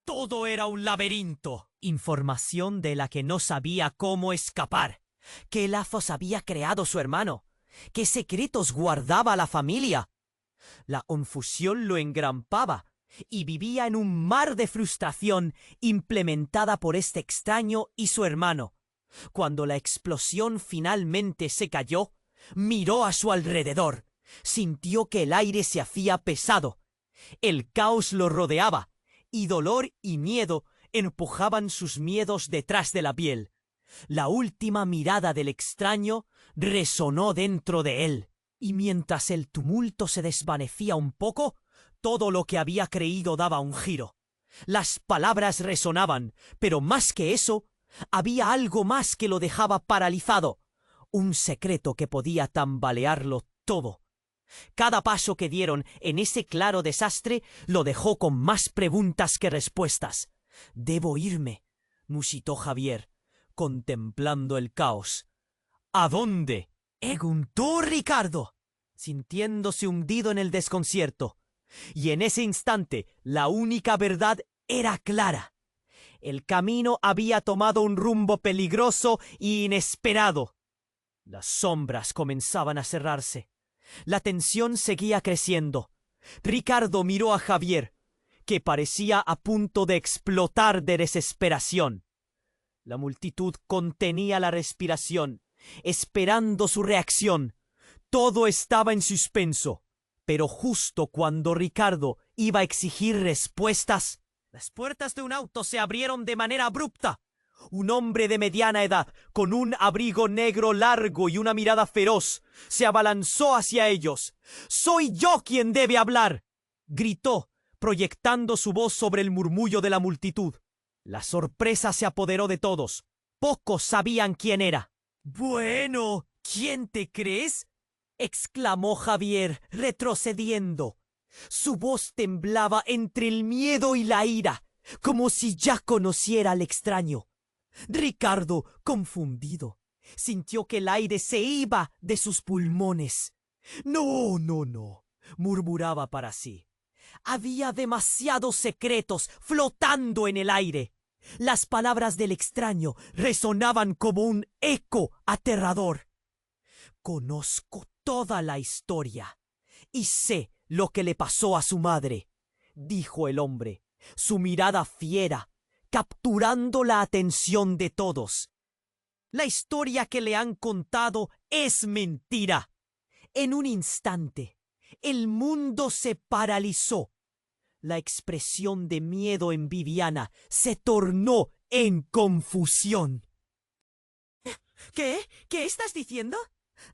[SPEAKER 1] Todo era un laberinto, información de la que no sabía cómo escapar. ¿Qué lazos había creado su hermano? ¿Qué secretos guardaba la familia? La confusión lo engrampaba y vivía en un mar de frustración implementada por este extraño y su hermano. Cuando la explosión finalmente se cayó, miró a su alrededor. Sintió que el aire se hacía pesado. El caos lo rodeaba, y dolor y miedo empujaban sus miedos detrás de la piel. La última mirada del extraño resonó dentro de él, y mientras el tumulto se desvanecía un poco, todo lo que había creído daba un giro. Las palabras resonaban, pero más que eso, había algo más que lo dejaba paralizado, un secreto que podía tambalearlo todo. Cada paso que dieron en ese claro desastre lo dejó con más preguntas que respuestas. «Debo irme», musitó Javier, contemplando el caos. «¿A dónde?», preguntó Ricardo, sintiéndose hundido en el desconcierto. Y en ese instante la única verdad era clara. El camino había tomado un rumbo peligroso e inesperado. Las sombras comenzaban a cerrarse. La tensión seguía creciendo. Ricardo miró a Javier, que parecía a punto de explotar de desesperación. La multitud contenía la respiración, esperando su reacción. Todo estaba en suspenso, pero justo cuando Ricardo iba a exigir respuestas, las puertas de un auto se abrieron de manera abrupta. Un hombre de mediana edad, con un abrigo negro largo y una mirada feroz, se abalanzó hacia ellos. «¡Soy yo quien debe hablar!», gritó, proyectando su voz sobre el murmullo de la multitud. La sorpresa se apoderó de todos. Pocos sabían quién era. «Bueno, ¿quién te crees?», exclamó Javier, retrocediendo. Su voz temblaba entre el miedo y la ira, como si ya conociera al extraño. Ricardo, confundido, sintió que el aire se iba de sus pulmones. «No, no, no», murmuraba para sí. Había demasiados secretos flotando en el aire. Las palabras del extraño resonaban como un eco aterrador. «Conozco toda la historia y sé lo que le pasó a su madre», dijo el hombre, su mirada fiera, capturando la atención de todos. «La historia que le han contado es mentira». En un instante, el mundo se paralizó. La expresión de miedo en Viviana se tornó en confusión. «¿Qué? ¿Qué estás diciendo?».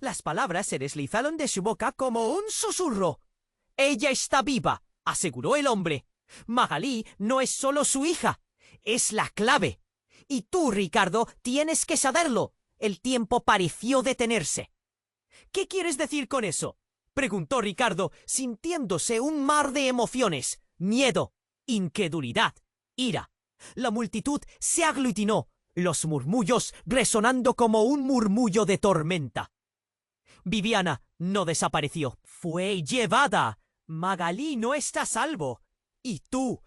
[SPEAKER 1] Las palabras se deslizaron de su boca como un susurro. «Ella está viva», aseguró el hombre. «Magalí no es solo su hija, es la clave. Y tú, Ricardo, tienes que saberlo». El tiempo pareció detenerse. «¿Qué quieres decir con eso?», preguntó Ricardo, sintiéndose un mar de emociones: miedo, incredulidad, ira. La multitud se aglutinó, los murmullos resonando como un murmullo de tormenta. Viviana no desapareció. Fue llevada. Magalí no está a salvo. Y tú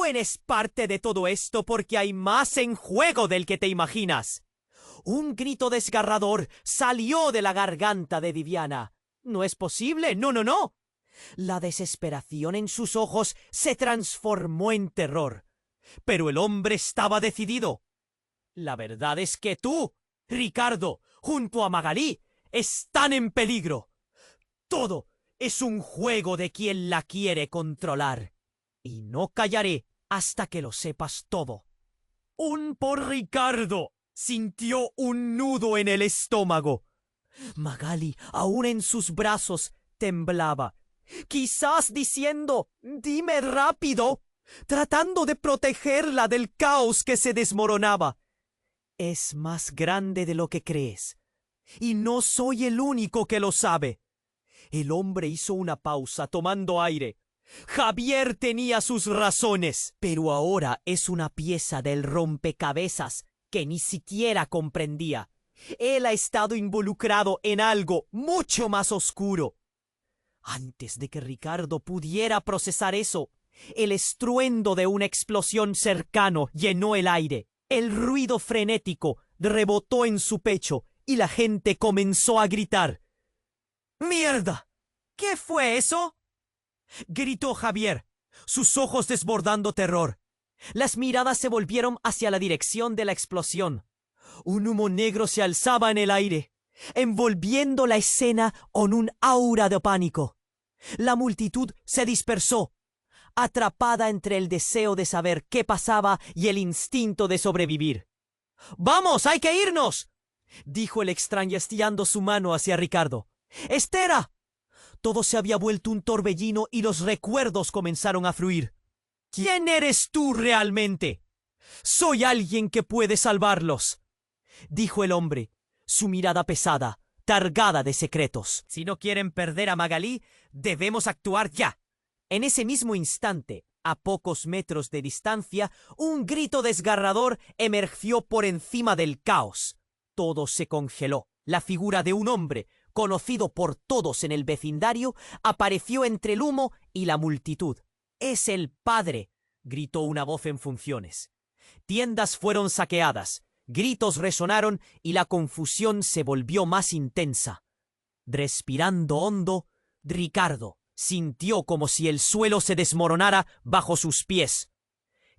[SPEAKER 1] eres parte de todo esto porque hay más en juego del que te imaginas. Un grito desgarrador salió de la garganta de Viviana. «No es posible, no, no, no». La desesperación en sus ojos se transformó en terror. Pero el hombre estaba decidido. «La verdad es que tú, Ricardo, junto a Magalí, están en peligro. Todo es un juego de quien la quiere controlar. Y no callaré hasta que lo sepas todo». Un por Ricardo sintió un nudo en el estómago. Magalí, aún en sus brazos, temblaba, quizás diciendo «dime rápido», tratando de protegerla del caos que se desmoronaba. «Es más grande de lo que crees, y no soy el único que lo sabe». El hombre hizo una pausa, tomando aire. Javier tenía sus razones, pero ahora es una pieza del rompecabezas que ni siquiera comprendía. Él ha estado involucrado en algo mucho más oscuro. Antes de que Ricardo pudiera procesar eso, el estruendo de una explosión cercano llenó el aire. El ruido frenético rebotó en su pecho y la gente comenzó a gritar. ¡Mierda! ¿Qué fue eso?, gritó Javier, sus ojos desbordando terror. Las miradas se volvieron hacia la dirección de la explosión. Un humo negro se alzaba en el aire, envolviendo la escena con un aura de pánico. La multitud se dispersó, atrapada entre el deseo de saber qué pasaba y el instinto de sobrevivir. ¡Vamos, hay que irnos!, dijo el extraño estirando su mano hacia Ricardo. ¡Estera! Todo se había vuelto un torbellino y los recuerdos comenzaron a fluir. ¿Quién eres tú realmente? Soy alguien que puede salvarlos, dijo el hombre, su mirada pesada, cargada de secretos. Si no quieren perder a Magalí, debemos actuar ya. En ese mismo instante, a pocos metros de distancia, un grito desgarrador emergió por encima del caos. Todo se congeló. La figura de un hombre, conocido por todos en el vecindario, apareció entre el humo y la multitud. «¡Es el padre!», gritó una voz en funciones. Tiendas fueron saqueadas, gritos resonaron y la confusión se volvió más intensa. Respirando hondo, Ricardo sintió como si el suelo se desmoronara bajo sus pies.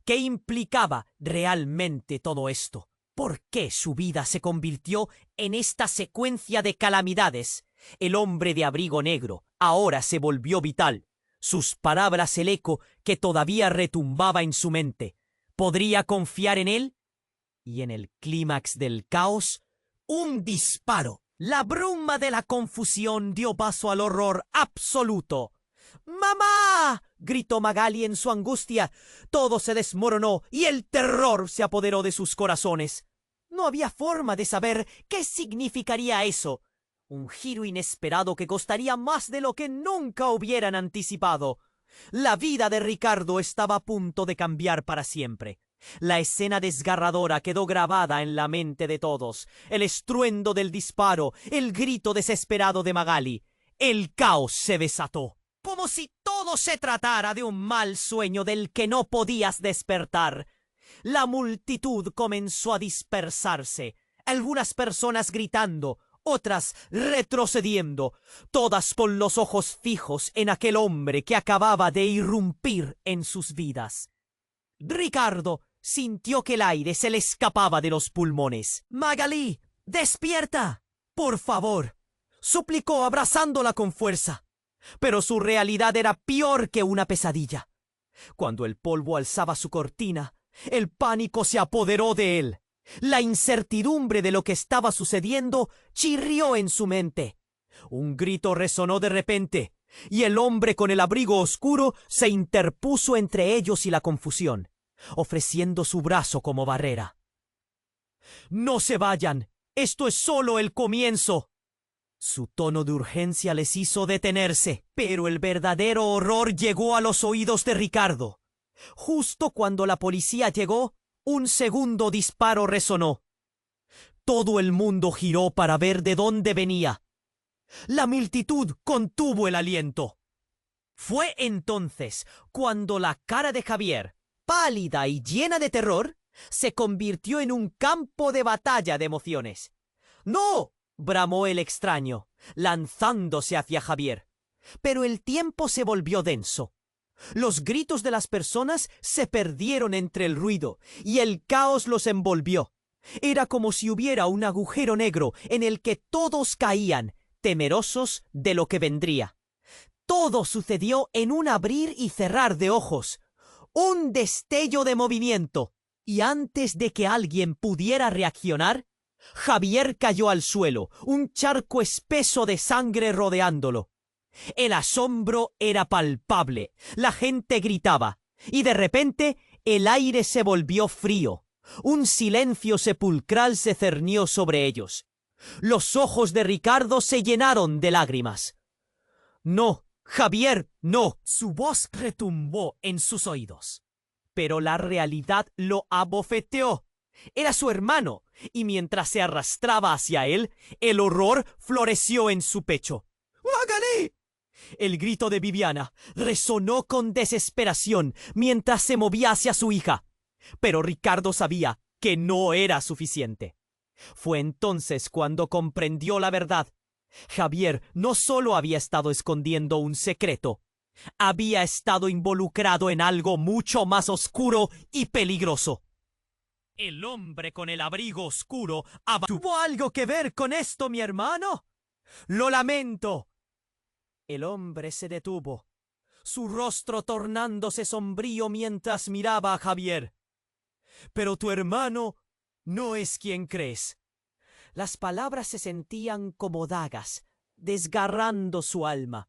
[SPEAKER 1] ¿Qué implicaba realmente todo esto? ¿Por qué su vida se convirtió en esta secuencia de calamidades? El hombre de abrigo negro ahora se volvió vital. Sus palabras el eco que todavía retumbaba en su mente. ¿Podría confiar en él? Y en el clímax del caos, un disparo. La bruma de la confusión dio paso al horror absoluto. ¡Mamá!, gritó Magali en su angustia. Todo se desmoronó y el terror se apoderó de sus corazones. No había forma de saber qué significaría eso. Un giro inesperado que costaría más de lo que nunca hubieran anticipado. La vida de Ricardo estaba a punto de cambiar para siempre. La escena desgarradora quedó grabada en la mente de todos. El estruendo del disparo, el grito desesperado de Magali. El caos se desató. Como si todo se tratara de un mal sueño del que no podías despertar. La multitud comenzó a dispersarse, algunas personas gritando, otras retrocediendo, todas con los ojos fijos en aquel hombre que acababa de irrumpir en sus vidas. Ricardo sintió que el aire se le escapaba de los pulmones. «Magalí, despierta, por favor», suplicó abrazándola con fuerza. Pero su realidad era peor que una pesadilla. Cuando el polvo alzaba su cortina, el pánico se apoderó de él. La incertidumbre de lo que estaba sucediendo chirrió en su mente. Un grito resonó de repente, y el hombre con el abrigo oscuro se interpuso entre ellos y la confusión, ofreciendo su brazo como barrera. «No se vayan, esto es solo el comienzo». Su tono de urgencia les hizo detenerse, pero el verdadero horror llegó a los oídos de Ricardo. Justo cuando la policía llegó, un segundo disparo resonó. Todo el mundo giró para ver de dónde venía. La multitud contuvo el aliento. Fue entonces cuando la cara de Javier, pálida y llena de terror, se convirtió en un campo de batalla de emociones. «¡No!», bramó el extraño, lanzándose hacia Javier. Pero el tiempo se volvió denso. Los gritos de las personas se perdieron entre el ruido y el caos los envolvió. Era como si hubiera un agujero negro en el que todos caían, temerosos de lo que vendría. Todo sucedió en un abrir y cerrar de ojos, un destello de movimiento, y antes de que alguien pudiera reaccionar, Javier cayó al suelo, un charco espeso de sangre rodeándolo. El asombro era palpable, la gente gritaba, y de repente el aire se volvió frío. Un silencio sepulcral se cernió sobre ellos. Los ojos de Ricardo se llenaron de lágrimas. «No, Javier, no», su voz retumbó en sus oídos. Pero la realidad lo abofeteó. Era su hermano, y mientras se arrastraba hacia él, el horror floreció en su pecho. «¡Magalí!». El grito de Viviana resonó con desesperación mientras se movía hacia su hija. Pero Ricardo sabía que no era suficiente. Fue entonces cuando comprendió la verdad. Javier no solo había estado escondiendo un secreto, había estado involucrado en algo mucho más oscuro y peligroso. El hombre con el abrigo oscuro ¿tuvo algo que ver con esto, mi hermano? Lo lamento. El hombre se detuvo, su rostro tornándose sombrío mientras miraba a Javier. Pero tu hermano no es quien crees. Las palabras se sentían como dagas, desgarrando su alma.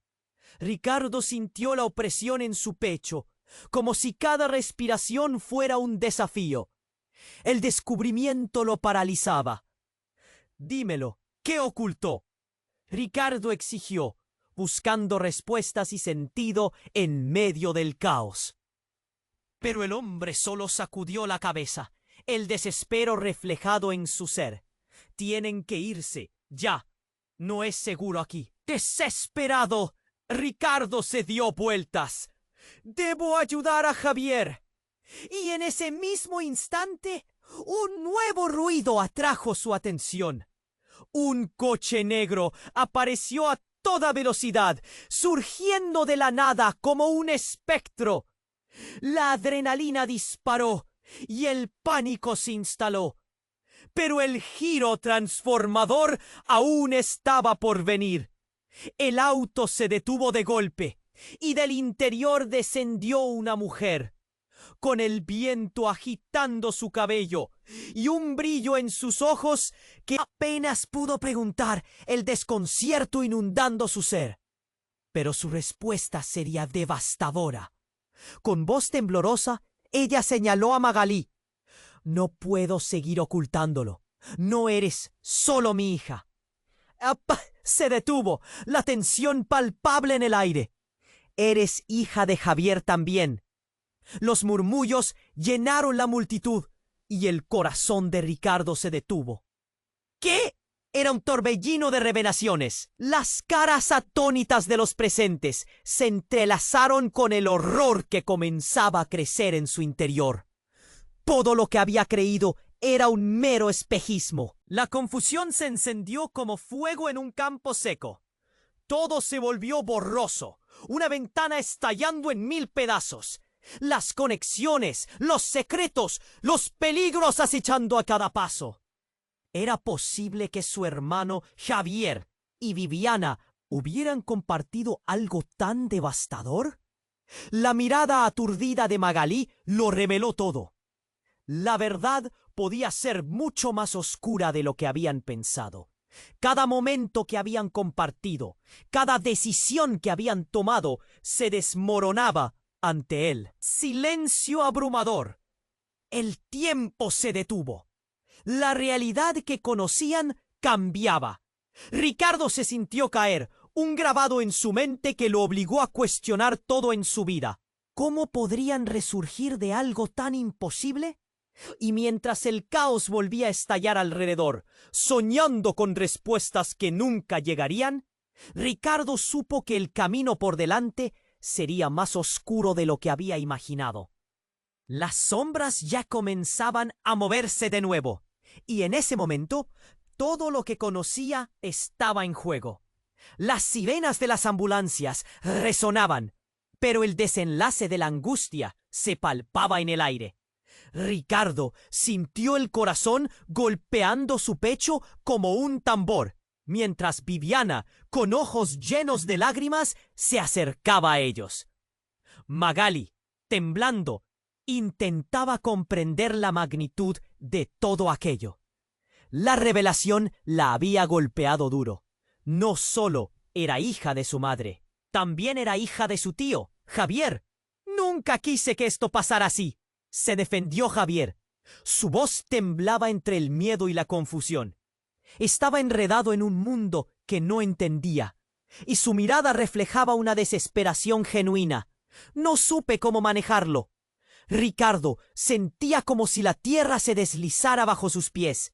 [SPEAKER 1] Ricardo sintió la opresión en su pecho, como si cada respiración fuera un desafío. El descubrimiento lo paralizaba. Dímelo, ¿qué ocultó? Ricardo exigió, buscando respuestas y sentido en medio del caos. Pero el hombre solo sacudió la cabeza, el desespero reflejado en su ser. Tienen que irse, ya. No es seguro aquí. Desesperado, Ricardo se dio vueltas. Debo ayudar a Javier. Y en ese mismo instante, un nuevo ruido atrajo su atención. Un coche negro apareció a toda velocidad, surgiendo de la nada como un espectro. La adrenalina disparó y el pánico se instaló. Pero el giro transformador aún estaba por venir. El auto se detuvo de golpe y del interior descendió una mujer, con el viento agitando su cabello y un brillo en sus ojos que apenas pudo preguntar, el desconcierto inundando su ser. Pero su respuesta sería devastadora. Con voz temblorosa, ella señaló a Magalí. No puedo seguir ocultándolo. No eres solo mi hija. Se detuvo, la tensión palpable en el aire. Eres hija de Javier también. Los murmullos llenaron la multitud y el corazón de Ricardo se detuvo. ¿Qué? Era un torbellino de revelaciones. Las caras atónitas de los presentes se entrelazaron con el horror que comenzaba a crecer en su interior. Todo lo que había creído era un mero espejismo. La confusión se encendió como fuego en un campo seco. Todo se volvió borroso, una ventana estallando en 1000 pedazos. Las conexiones, los secretos, los peligros acechando a cada paso. ¿Era posible que su hermano Javier y Viviana hubieran compartido algo tan devastador? La mirada aturdida de Magalí lo reveló todo. La verdad podía ser mucho más oscura de lo que habían pensado. Cada momento que habían compartido, cada decisión que habían tomado, se desmoronaba ante él. Silencio abrumador. El tiempo se detuvo. La realidad que conocían cambiaba. Ricardo se sintió caer, un grabado en su mente que lo obligó a cuestionar todo en su vida. ¿Cómo podrían resurgir de algo tan imposible? Y mientras el caos volvía a estallar alrededor, soñando con respuestas que nunca llegarían, Ricardo supo que el camino por delante sería más oscuro de lo que había imaginado. Las sombras ya comenzaban a moverse de nuevo, y en ese momento todo lo que conocía estaba en juego. Las sirenas de las ambulancias resonaban, pero el desenlace de la angustia se palpaba en el aire. Ricardo sintió el corazón golpeando su pecho como un tambor, mientras Viviana, con ojos llenos de lágrimas, se acercaba a ellos. Magali, temblando, intentaba comprender la magnitud de todo aquello. La revelación la había golpeado duro. No solo era hija de su madre, también era hija de su tío, Javier. Nunca quise que esto pasara así. Se defendió Javier. Su voz temblaba entre el miedo y la confusión. Estaba enredado en un mundo que no entendía, y su mirada reflejaba una desesperación genuina. No supe cómo manejarlo. Ricardo sentía como si la tierra se deslizara bajo sus pies.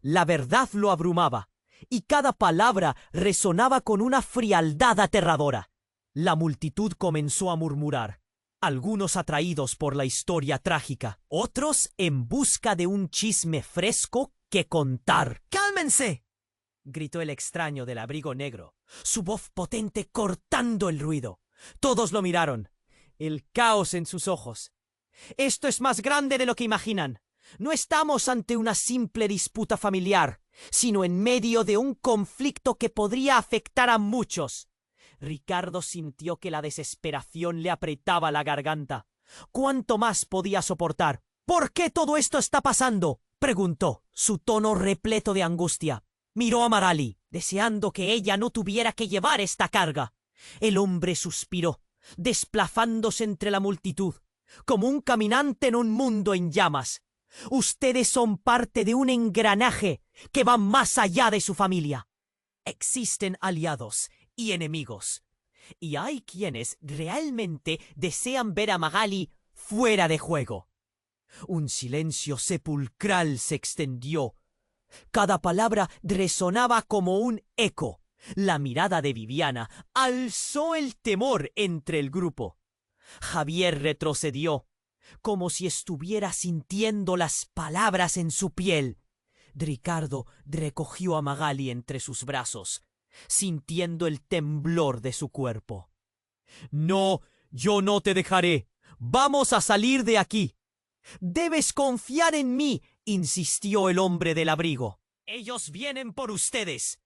[SPEAKER 1] La verdad lo abrumaba, y cada palabra resonaba con una frialdad aterradora. La multitud comenzó a murmurar. Algunos atraídos por la historia trágica, otros en busca de un chisme fresco que contar. ¡Cálmense! gritó el extraño del abrigo negro, su voz potente cortando el ruido. Todos lo miraron, el caos en sus ojos. Esto es más grande de lo que imaginan. No estamos ante una simple disputa familiar, sino en medio de un conflicto que podría afectar a muchos. Ricardo sintió que la desesperación le apretaba la garganta. ¿Cuánto más podía soportar? ¿Por qué todo esto está pasando?, preguntó, su tono repleto de angustia. Miró a Magali, deseando que ella no tuviera que llevar esta carga. El hombre suspiró, desplazándose entre la multitud, como un caminante en un mundo en llamas. Ustedes son parte de un engranaje que va más allá de su familia. Existen aliados y enemigos, y hay quienes realmente desean ver a Magali fuera de juego. Un silencio sepulcral se extendió. Cada palabra resonaba como un eco. La mirada de Viviana alzó el temor entre el grupo. Javier retrocedió, como si estuviera sintiendo las palabras en su piel. Ricardo recogió a Magali entre sus brazos, sintiendo el temblor de su cuerpo. «No, yo no te dejaré. Vamos a salir de aquí». «Debes confiar en mí», insistió el hombre del abrigo. «Ellos vienen por ustedes.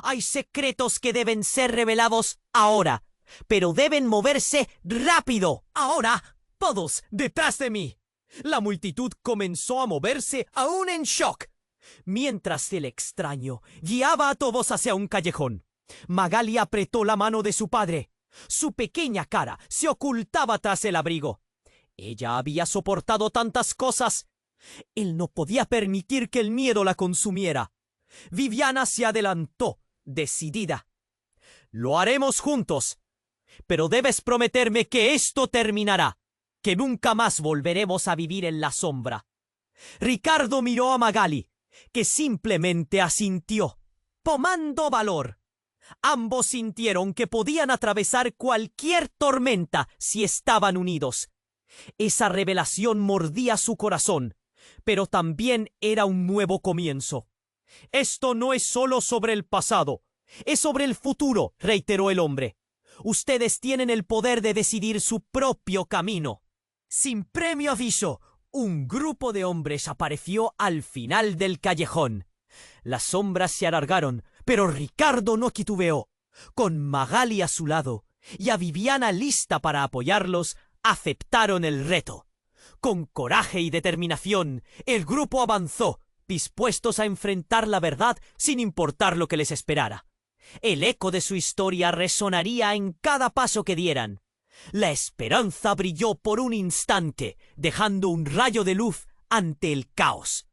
[SPEAKER 1] Hay secretos que deben ser revelados ahora, pero deben moverse rápido. Ahora, todos detrás de mí». La multitud comenzó a moverse aún en shock, mientras el extraño guiaba a todos hacia un callejón. Magali apretó la mano de su padre. Su pequeña cara se ocultaba tras el abrigo. Ella había soportado tantas cosas. Él no podía permitir que el miedo la consumiera. Viviana se adelantó, decidida. «Lo haremos juntos, pero debes prometerme que esto terminará, que nunca más volveremos a vivir en la sombra». Ricardo miró a Magali, que simplemente asintió, tomando valor. Ambos sintieron que podían atravesar cualquier tormenta si estaban unidos. Esa revelación mordía su corazón, pero también era un nuevo comienzo. «Esto no es solo sobre el pasado, es sobre el futuro», reiteró el hombre. «Ustedes tienen el poder de decidir su propio camino». Sin previo aviso, un grupo de hombres apareció al final del callejón. Las sombras se alargaron, pero Ricardo no titubeó. Con Magali a su lado y a Viviana lista para apoyarlos, aceptaron el reto. Con coraje y determinación, el grupo avanzó, dispuestos a enfrentar la verdad sin importar lo que les esperara. El eco de su historia resonaría en cada paso que dieran. La esperanza brilló por un instante, dejando un rayo de luz ante el caos.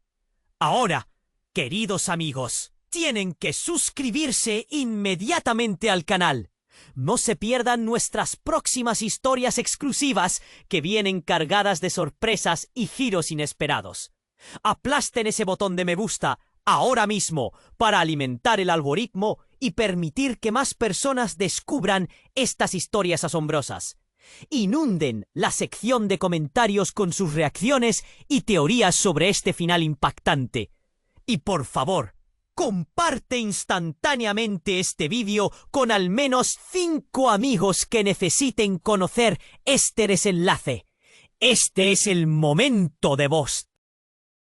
[SPEAKER 1] Ahora, queridos amigos, tienen que suscribirse inmediatamente al canal. No se pierdan nuestras próximas historias exclusivas que vienen cargadas de sorpresas y giros inesperados. Aplasten ese botón de me gusta ahora mismo para alimentar el algoritmo y permitir que más personas descubran estas historias asombrosas. Inunden la sección de comentarios con sus reacciones y teorías sobre este final impactante. Y por favor, comparte instantáneamente este vídeo con al menos 5 amigos que necesiten conocer este desenlace. Este es el momento de Voz.